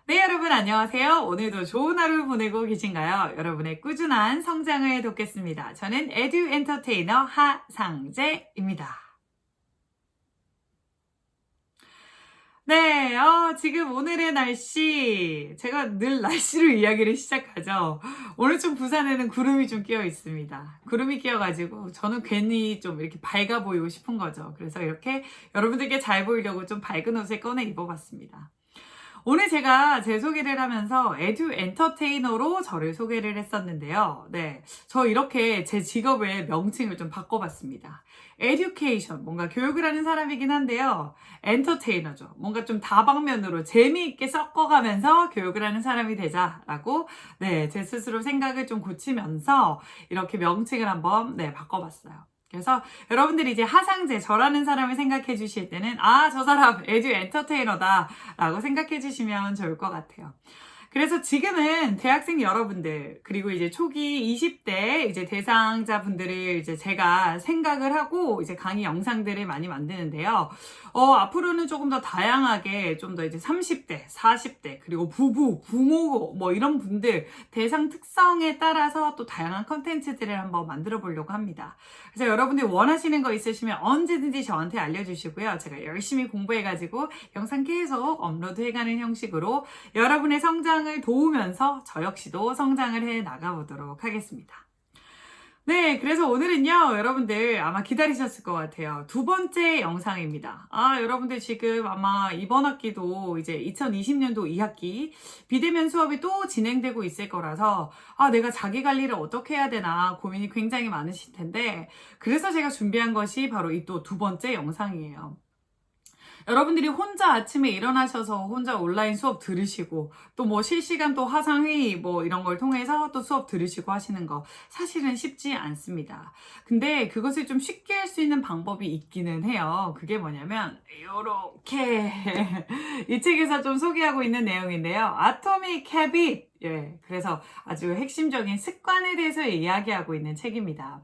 네, 여러분 안녕하세요. 오늘도 좋은 하루 보내고 계신가요? 여러분의 꾸준한 성장을 돕겠습니다. 저는 에듀 엔터테이너 하상재입니다. 네, 지금 오늘의 날씨, 제가 늘 날씨로 이야기를 시작하죠. 오늘 좀 부산에는 구름이 좀 끼어 있습니다. 구름이 끼어가지고 저는 괜히 좀 이렇게 밝아 보이고 싶은 거죠. 그래서 이렇게 여러분들께 잘 보이려고 좀 밝은 옷을 꺼내 입어봤습니다. 오늘 제가 제 소개를 하면서 에듀 엔터테이너로 저를 소개를 했었는데요. 네. 저 이렇게 제 직업의 명칭을 좀 바꿔봤습니다. 에듀케이션, 뭔가 교육을 하는 사람이긴 한데요. 엔터테이너죠. 뭔가 좀 다방면으로 재미있게 섞어가면서 교육을 하는 사람이 되자라고, 네, 제 스스로 생각을 좀 고치면서 이렇게 명칭을 한번, 네, 바꿔봤어요. 그래서 여러분들이 이제 하상재, 저라는 사람을 생각해 주실 때는, 아, 저 사람 에듀 엔터테이너다 라고 생각해 주시면 좋을 것 같아요. 그래서 지금은 대학생 여러분들, 그리고 이제 초기 20대 이제 대상자분들을 이제 제가 생각을 하고 이제 강의 영상들을 많이 만드는데요. 앞으로는 조금 더 다양하게 좀 더 이제 30대, 40대, 그리고 부부, 부모 뭐 이런 분들 대상 특성에 따라서 또 다양한 컨텐츠들을 한번 만들어 보려고 합니다. 그래서 여러분들 원하시는 거 있으시면 언제든지 저한테 알려주시고요. 제가 열심히 공부해가지고 영상 계속 업로드해가는 형식으로 여러분의 성장을 도우면서 저 역시도 성장을 해 나가보도록 하겠습니다. 네, 그래서 오늘은요, 여러분들 아마 기다리셨을 것 같아요. 두 번째 영상입니다. 여러분들 지금 아마 이번 학기도 이제 2020년도 2학기 비대면 수업이 또 진행되고 있을 거라서, 내가 자기 관리를 어떻게 해야 되나 고민이 굉장히 많으실 텐데, 그래서 제가 준비한 것이 바로 이 또 두 번째 영상이에요. 여러분들이 혼자 아침에 일어나셔서 혼자 온라인 수업 들으시고 또 뭐 실시간 또 화상회의 뭐 이런 걸 통해서 또 수업 들으시고 하시는 거 사실은 쉽지 않습니다. 근데 그것을 좀 쉽게 할 수 있는 방법이 있기는 해요. 그게 뭐냐면 요렇게 이 책에서 좀 소개하고 있는 내용인데요. 아토믹 헤빗. 예, 그래서 아주 핵심적인 습관에 대해서 이야기하고 있는 책입니다.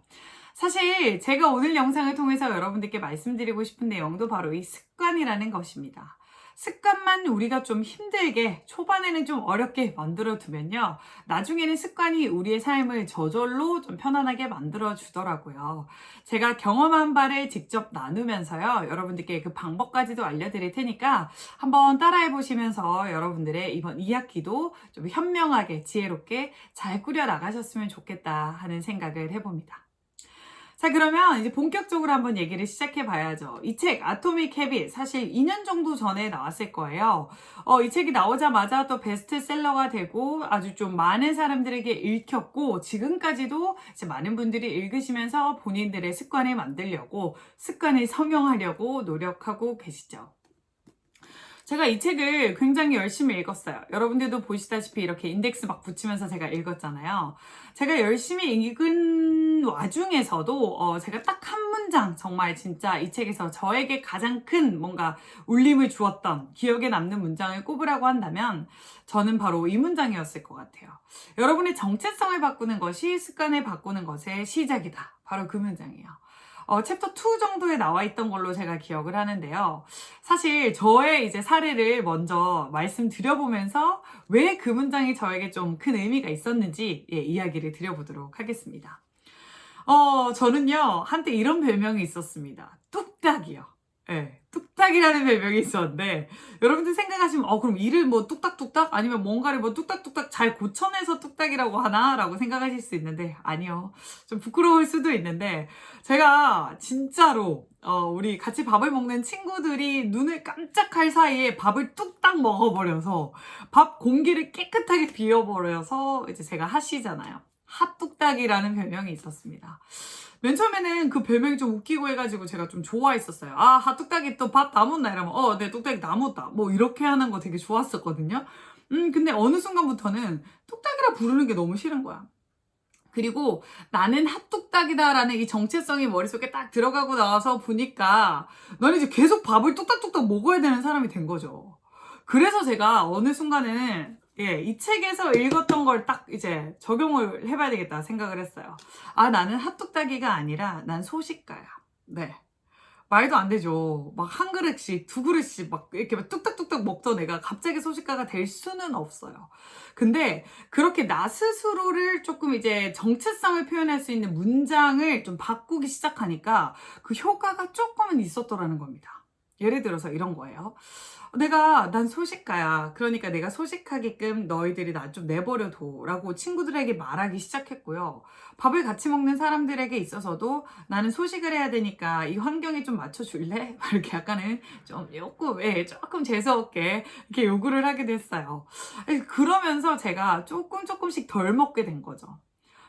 사실 제가 오늘 영상을 통해서 여러분들께 말씀드리고 싶은 내용도 바로 이 습관이라는 것입니다. 습관만 우리가 좀 힘들게 초반에는 좀 어렵게 만들어 두면요. 나중에는 습관이 우리의 삶을 저절로 좀 편안하게 만들어 주더라고요. 제가 경험한 바를 직접 나누면서요. 여러분들께 그 방법까지도 알려드릴 테니까 한번 따라해 보시면서 여러분들의 이번 2학기도 좀 현명하게 지혜롭게 잘 꾸려 나가셨으면 좋겠다 하는 생각을 해봅니다. 자, 그러면 이제 본격적으로 한번 얘기를 시작해 봐야죠. 이 책, 아토믹 헤빗, 사실 2년 정도 전에 나왔을 거예요. 이 책이 나오자마자 또 베스트셀러가 되고 아주 좀 많은 사람들에게 읽혔고, 지금까지도 이제 많은 분들이 읽으시면서 본인들의 습관을 만들려고, 습관을 성형하려고 노력하고 계시죠. 제가 이 책을 굉장히 열심히 읽었어요. 여러분들도 보시다시피 이렇게 인덱스 막 붙이면서 제가 읽었잖아요. 제가 열심히 읽은 와중에서도 제가 딱 한 문장, 정말 진짜 이 책에서 저에게 가장 큰 뭔가 울림을 주었던 기억에 남는 문장을 꼽으라고 한다면 저는 바로 이 문장이었을 것 같아요. 여러분의 정체성을 바꾸는 것이 습관을 바꾸는 것의 시작이다. 바로 그 문장이에요. 챕터 2 정도에 나와 있던 걸로 제가 기억을 하는데요. 사실 저의 이제 사례를 먼저 말씀드려보면서 왜 그 문장이 저에게 좀 큰 의미가 있었는지 이야기를 드려보도록 하겠습니다. 저는요, 한때 이런 별명이 있었습니다. 뚝딱이요. 예, 뚝딱이라는 별명이 있었는데, 여러분들 생각하시면, 그럼 일을 뭐 뚝딱뚝딱? 아니면 뭔가를 뭐 뚝딱뚝딱 잘 고쳐내서 뚝딱이라고 하나? 라고 생각하실 수 있는데, 아니요. 좀 부끄러울 수도 있는데, 제가 진짜로, 우리 같이 밥을 먹는 친구들이 눈을 깜짝할 사이에 밥을 뚝딱 먹어버려서, 밥 공기를 깨끗하게 비워버려서, 이제 제가 하시잖아요. 핫뚝딱이라는 별명이 있었습니다. 맨 처음에는 그 별명이 좀 웃기고 해가지고 제가 좀 좋아했었어요. 핫뚝딱이 또 밥 다 묻나? 이러면, 네, 뚝딱이 다 묻다. 뭐, 이렇게 하는 거 되게 좋았었거든요. 근데 어느 순간부터는 뚝딱이라 부르는 게 너무 싫은 거야. 그리고 나는 핫뚝딱이다라는 이 정체성이 머릿속에 딱 들어가고 나와서 보니까 너는 이제 계속 밥을 뚝딱뚝딱 먹어야 되는 사람이 된 거죠. 그래서 제가 어느 순간에는 이 책에서 읽었던 걸 딱 이제 적용을 해봐야 되겠다 생각을 했어요. 나는 핫뚝딱이가 아니라 난 소식가야. 네. 말도 안 되죠. 막 한 그릇씩, 두 그릇씩 막 이렇게 막 뚝딱뚝딱 먹던 애가 갑자기 소식가가 될 수는 없어요. 근데 그렇게 나 스스로를 조금 이제 정체성을 표현할 수 있는 문장을 좀 바꾸기 시작하니까 그 효과가 조금은 있었더라는 겁니다. 예를 들어서 이런 거예요. 난 소식가야. 그러니까 내가 소식하게끔 너희들이 나 좀 내버려둬. 라고 친구들에게 말하기 시작했고요. 밥을 같이 먹는 사람들에게 있어서도 나는 소식을 해야 되니까 이 환경에 좀 맞춰줄래? 막 이렇게 약간은 조금 재수없게 이렇게 요구를 하게 됐어요. 그러면서 제가 조금씩 덜 먹게 된 거죠.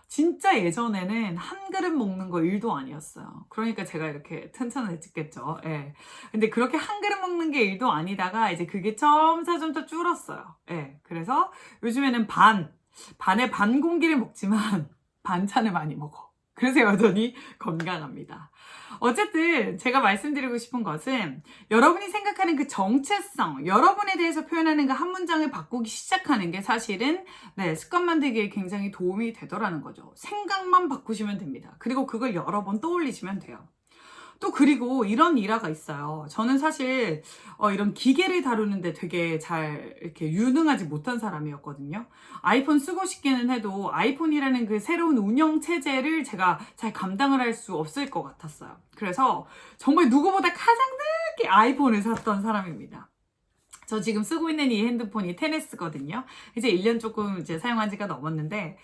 진짜 예전에는 한 그릇 먹는 거 일도 아니었어요. 그러니까 제가 이렇게 튼튼해졌겠죠. 예. 근데 그렇게 한 그릇 먹는 게 일도 아니다가 이제 그게 점차 줄었어요. 예. 그래서 요즘에는 반에 반 공기를 먹지만 반찬을 많이 먹어. 그래서 여전히 건강합니다. 어쨌든 제가 말씀드리고 싶은 것은 여러분이 생각하는 그 정체성, 여러분에 대해서 표현하는 그 한 문장을 바꾸기 시작하는 게 사실은 습관 만들기에 굉장히 도움이 되더라는 거죠. 생각만 바꾸시면 됩니다. 그리고 그걸 여러 번 떠올리시면 돼요. 또 그리고 이런 일화가 있어요. 저는 사실 이런 기계를 다루는데 되게 잘 이렇게 유능하지 못한 사람이었거든요. 아이폰 쓰고 싶기는 해도 아이폰이라는 그 새로운 운영 체제를 제가 잘 감당을 할 수 없을 것 같았어요. 그래서 정말 누구보다 가장 늦게 아이폰을 샀던 사람입니다. 저 지금 쓰고 있는 이 핸드폰이 10S거든요. 이제 1년 조금 이제 사용한 지가 넘었는데,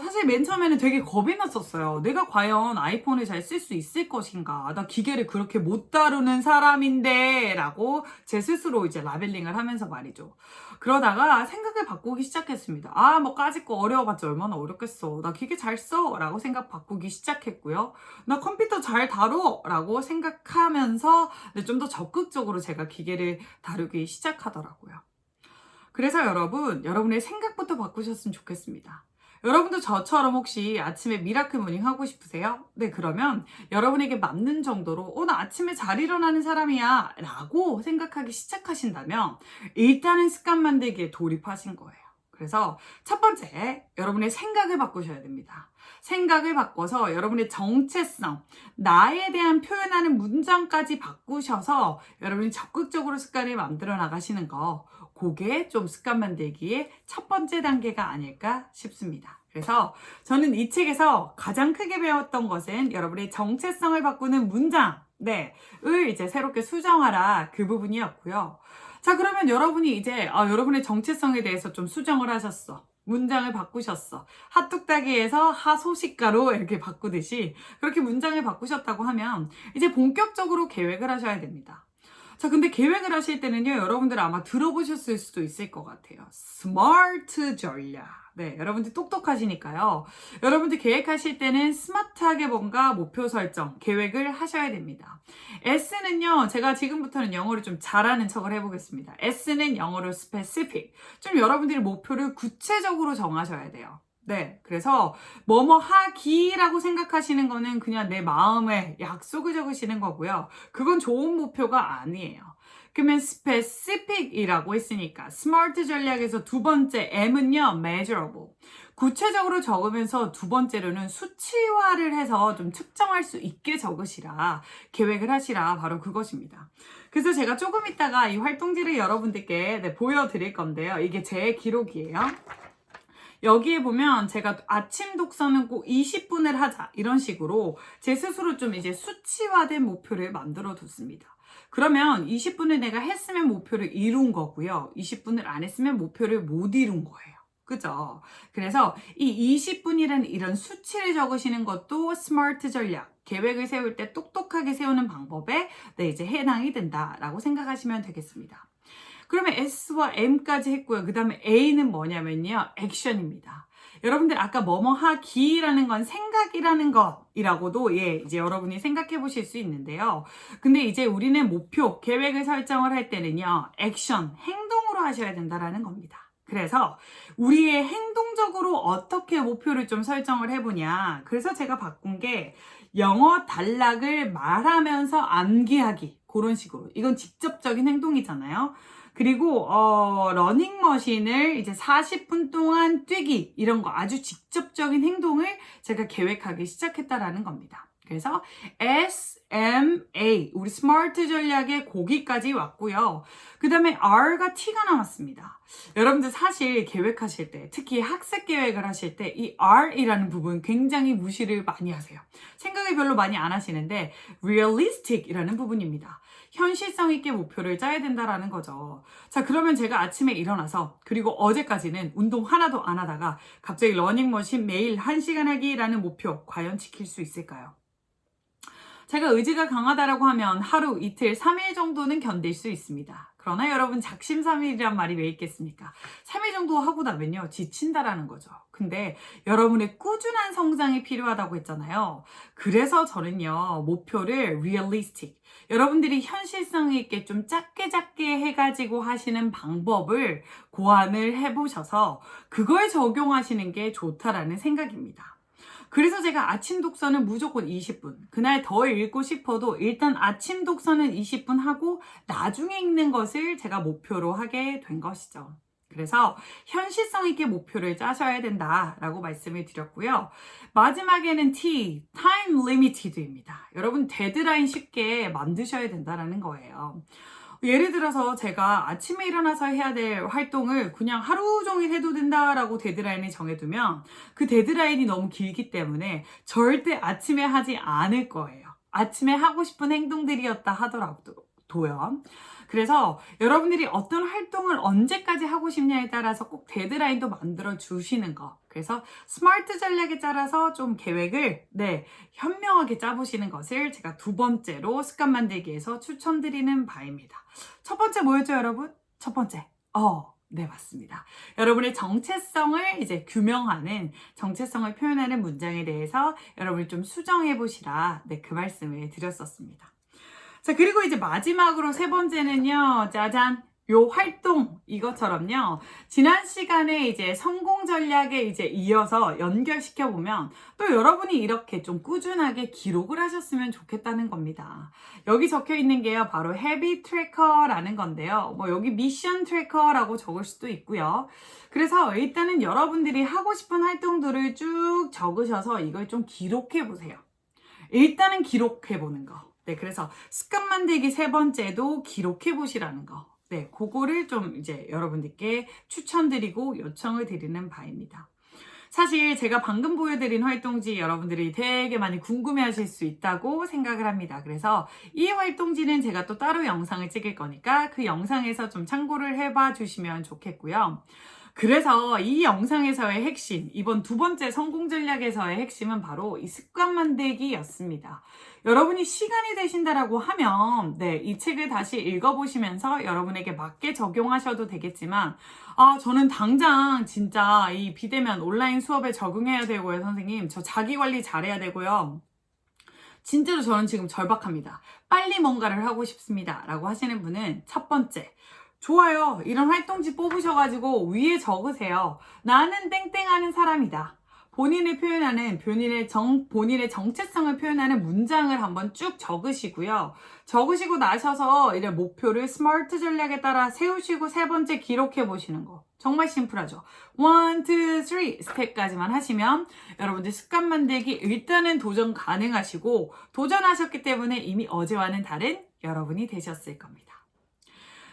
사실 맨 처음에는 되게 겁이 났었어요. 내가 과연 아이폰을 잘 쓸 수 있을 것인가? 나 기계를 그렇게 못 다루는 사람인데, 라고 제 스스로 이제 라벨링을 하면서 말이죠. 그러다가 생각을 바꾸기 시작했습니다. 뭐 까짓 거 어려워봤자 얼마나 어렵겠어. 나 기계 잘 써. 라고 생각 바꾸기 시작했고요. 나 컴퓨터 잘 다뤄. 라고 생각하면서 좀 더 적극적으로 제가 기계를 다루기 시작하더라고요. 그래서 여러분의 생각부터 바꾸셨으면 좋겠습니다. 여러분도 저처럼 혹시 아침에 미라클 모닝 하고 싶으세요? 네, 그러면 여러분에게 맞는 정도로 나 아침에 잘 일어나는 사람이야 라고 생각하기 시작하신다면 일단은 습관 만들기에 돌입하신 거예요. 그래서 첫 번째, 여러분의 생각을 바꾸셔야 됩니다. 생각을 바꿔서 여러분의 정체성, 나에 대한 표현하는 문장까지 바꾸셔서 여러분이 적극적으로 습관을 만들어 나가시는 거, 그게 좀 습관 만들기의 첫 번째 단계가 아닐까 싶습니다. 그래서 저는 이 책에서 가장 크게 배웠던 것은 여러분의 정체성을 바꾸는 문장, 을 이제 새롭게 수정하라, 그 부분이었고요. 자, 그러면 여러분이 이제 여러분의 정체성에 대해서 좀 수정을 하셨어. 문장을 바꾸셨어. 핫뚝딱이에서 하소식가로 이렇게 바꾸듯이 그렇게 문장을 바꾸셨다고 하면 이제 본격적으로 계획을 하셔야 됩니다. 자, 근데 계획을 하실 때는요, 여러분들 아마 들어보셨을 수도 있을 것 같아요. 스마트 전략. 여러분들 똑똑하시니까요. 여러분들 계획하실 때는 스마트하게 뭔가 목표 설정, 계획을 하셔야 됩니다. S는요, 제가 지금부터는 영어를 좀 잘하는 척을 해보겠습니다. S는 영어로 specific. 좀 여러분들이 목표를 구체적으로 정하셔야 돼요. 그래서 뭐뭐 하기라고 생각하시는 거는 그냥 내 마음에 약속을 적으시는 거고요. 그건 좋은 목표가 아니에요. 그러면 specific이라고 했으니까 스마트 전략에서 두 번째 M은요, measurable. 구체적으로 적으면서 두 번째로는 수치화를 해서 좀 측정할 수 있게 적으시라, 계획을 하시라, 바로 그것입니다. 그래서 제가 조금 있다가 이 활동지를 여러분들께 보여드릴 건데요. 이게 제 기록이에요. 여기에 보면 제가 아침 독서는 꼭 20분을 하자, 이런 식으로 제 스스로 좀 이제 수치화된 목표를 만들어 뒀습니다. 그러면 20분을 내가 했으면 목표를 이룬 거고요. 20분을 안 했으면 목표를 못 이룬 거예요. 그죠? 그래서 이 20분이라는 이런 수치를 적으시는 것도 스마트 전략, 계획을 세울 때 똑똑하게 세우는 방법에 이제 해당이 된다라고 생각하시면 되겠습니다. 그러면 S와 M까지 했고요. 그 다음에 A는 뭐냐면요, 액션입니다. 여러분들 아까 뭐뭐 하기라는 건 생각이라는 것이라고도 이제 여러분이 생각해 보실 수 있는데요. 근데 이제 우리는 목표, 계획을 설정을 할 때는요, 액션, 행동으로 하셔야 된다라는 겁니다. 그래서 우리의 행동적으로 어떻게 목표를 좀 설정을 해보냐. 그래서 제가 바꾼 게 영어 단락을 말하면서 암기하기, 그런 식으로. 이건 직접적인 행동이잖아요. 그리고 러닝머신을 이제 40분 동안 뛰기, 이런 거 아주 직접적인 행동을 제가 계획하기 시작했다라는 겁니다. 그래서 SMA, 우리 스마트 전략의 거기까지 왔고요. 그 다음에 R가 T가 남았습니다. 여러분들 사실 계획하실 때, 특히 학습 계획을 하실 때 이 R이라는 부분 굉장히 무시를 많이 하세요. 생각을 별로 많이 안 하시는데 realistic이라는 부분입니다. 현실성 있게 목표를 짜야 된다라는 거죠. 자, 그러면 제가 아침에 일어나서 그리고 어제까지는 운동 하나도 안 하다가 갑자기 러닝머신 매일 1시간 하기라는 목표 과연 지킬 수 있을까요? 제가 의지가 강하다라고 하면 하루, 이틀, 3일 정도는 견딜 수 있습니다. 그러나 여러분 작심삼일이란 말이 왜 있겠습니까? 3일 정도 하고 나면요 지친다라는 거죠. 근데 여러분의 꾸준한 성장이 필요하다고 했잖아요. 그래서 저는요 목표를 realistic, 여러분들이 현실성 있게 좀 작게 해가지고 하시는 방법을 고안을 해보셔서 그걸 적용하시는 게 좋다라는 생각입니다. 그래서 제가 아침 독서는 무조건 20분. 그날 더 읽고 싶어도 일단 아침 독서는 20분 하고 나중에 읽는 것을 제가 목표로 하게 된 것이죠. 그래서 현실성 있게 목표를 짜셔야 된다라고 말씀을 드렸고요. 마지막에는 T, Time Limited입니다. 여러분 데드라인 쉽게 만드셔야 된다는 거예요. 예를 들어서 제가 아침에 일어나서 해야 될 활동을 그냥 하루 종일 해도 된다라고 데드라인을 정해두면 그 데드라인이 너무 길기 때문에 절대 아침에 하지 않을 거예요. 아침에 하고 싶은 행동들이었다 하더라도요. 그래서 여러분들이 어떤 활동을 언제까지 하고 싶냐에 따라서 꼭 데드라인도 만들어 주시는 거. 그래서 스마트 전략에 따라서 좀 계획을 현명하게 짜보시는 것을 제가 두 번째로 습관 만들기에서 추천드리는 바입니다. 첫 번째 뭐였죠, 여러분? 첫 번째. 네, 맞습니다. 여러분의 정체성을 이제 규명하는, 정체성을 표현하는 문장에 대해서 여러분이 좀 수정해 보시라. 그 말씀을 드렸었습니다. 자, 그리고 이제 마지막으로 세 번째는요, 짜잔! 요 활동, 이것처럼요, 지난 시간에 이제 성공 전략에 이제 이어서 연결시켜보면 또 여러분이 이렇게 좀 꾸준하게 기록을 하셨으면 좋겠다는 겁니다. 여기 적혀 있는 게요, 바로 헤비 트래커라는 건데요. 여기 미션 트래커라고 적을 수도 있고요. 그래서 일단은 여러분들이 하고 싶은 활동들을 쭉 적으셔서 이걸 좀 기록해 보세요. 일단은 기록해 보는 거. 그래서 습관 만들기 세 번째도 기록해 보시라는 거. 그거를 좀 이제 여러분들께 추천드리고 요청을 드리는 바입니다. 사실 제가 방금 보여드린 활동지 여러분들이 되게 많이 궁금해 하실 수 있다고 생각을 합니다. 그래서 이 활동지는 제가 또 따로 영상을 찍을 거니까 그 영상에서 좀 참고를 해봐 주시면 좋겠고요. 그래서 이 영상에서의 핵심, 이번 두 번째 성공 전략에서의 핵심은 바로 이 습관 만들기였습니다. 여러분이 시간이 되신다라고 하면 이 책을 다시 읽어보시면서 여러분에게 맞게 적용하셔도 되겠지만 저는 당장 진짜 이 비대면 온라인 수업에 적응해야 되고요. 선생님, 저 자기관리 잘해야 되고요. 진짜로 저는 지금 절박합니다. 빨리 뭔가를 하고 싶습니다. 라고 하시는 분은 첫 번째, 좋아요. 이런 활동지 뽑으셔가지고 위에 적으세요. 나는 땡땡하는 사람이다. 본인을 표현하는, 본인의 정체성을 표현하는 문장을 한번 쭉 적으시고요. 적으시고 나셔서 이제 목표를 스마트 전략에 따라 세우시고 세 번째 기록해 보시는 거. 정말 심플하죠. 1, 2, 3 스텝까지만 하시면 여러분들 습관 만들기 일단은 도전 가능하시고 도전하셨기 때문에 이미 어제와는 다른 여러분이 되셨을 겁니다.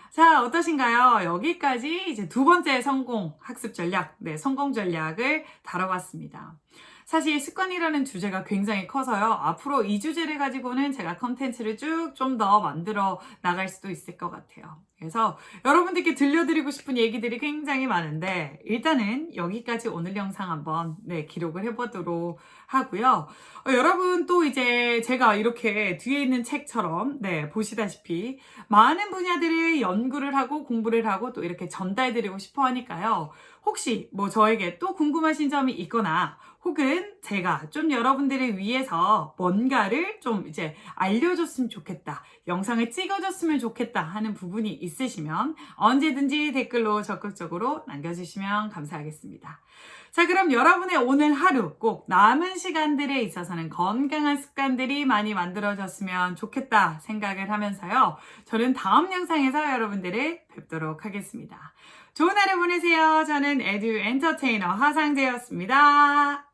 자, 어떠신가요? 여기까지 이제 두 번째 성공 학습 전략, 성공 전략을 다뤄봤습니다. 사실 습관이라는 주제가 굉장히 커서요. 앞으로 이 주제를 가지고는 제가 컨텐츠를 쭉 좀 더 만들어 나갈 수도 있을 것 같아요. 그래서 여러분들께 들려드리고 싶은 얘기들이 굉장히 많은데 일단은 여기까지 오늘 영상 한번 기록을 해보도록 하고요. 여러분 또 이제 제가 이렇게 뒤에 있는 책처럼 보시다시피 많은 분야들을 연구를 하고 공부를 하고 또 이렇게 전달드리고 싶어 하니까요. 혹시 저에게 또 궁금하신 점이 있거나 혹은 제가 좀 여러분들을 위해서 뭔가를 좀 이제 알려줬으면 좋겠다, 영상을 찍어줬으면 좋겠다 하는 부분이 있으시면 언제든지 댓글로 적극적으로 남겨주시면 감사하겠습니다. 자, 그럼 여러분의 오늘 하루 꼭 남은 시간들에 있어서는 건강한 습관들이 많이 만들어졌으면 좋겠다 생각을 하면서요. 저는 다음 영상에서 여러분들을 뵙도록 하겠습니다. 좋은 하루 보내세요. 저는 에듀 엔터테이너 하상재였습니다.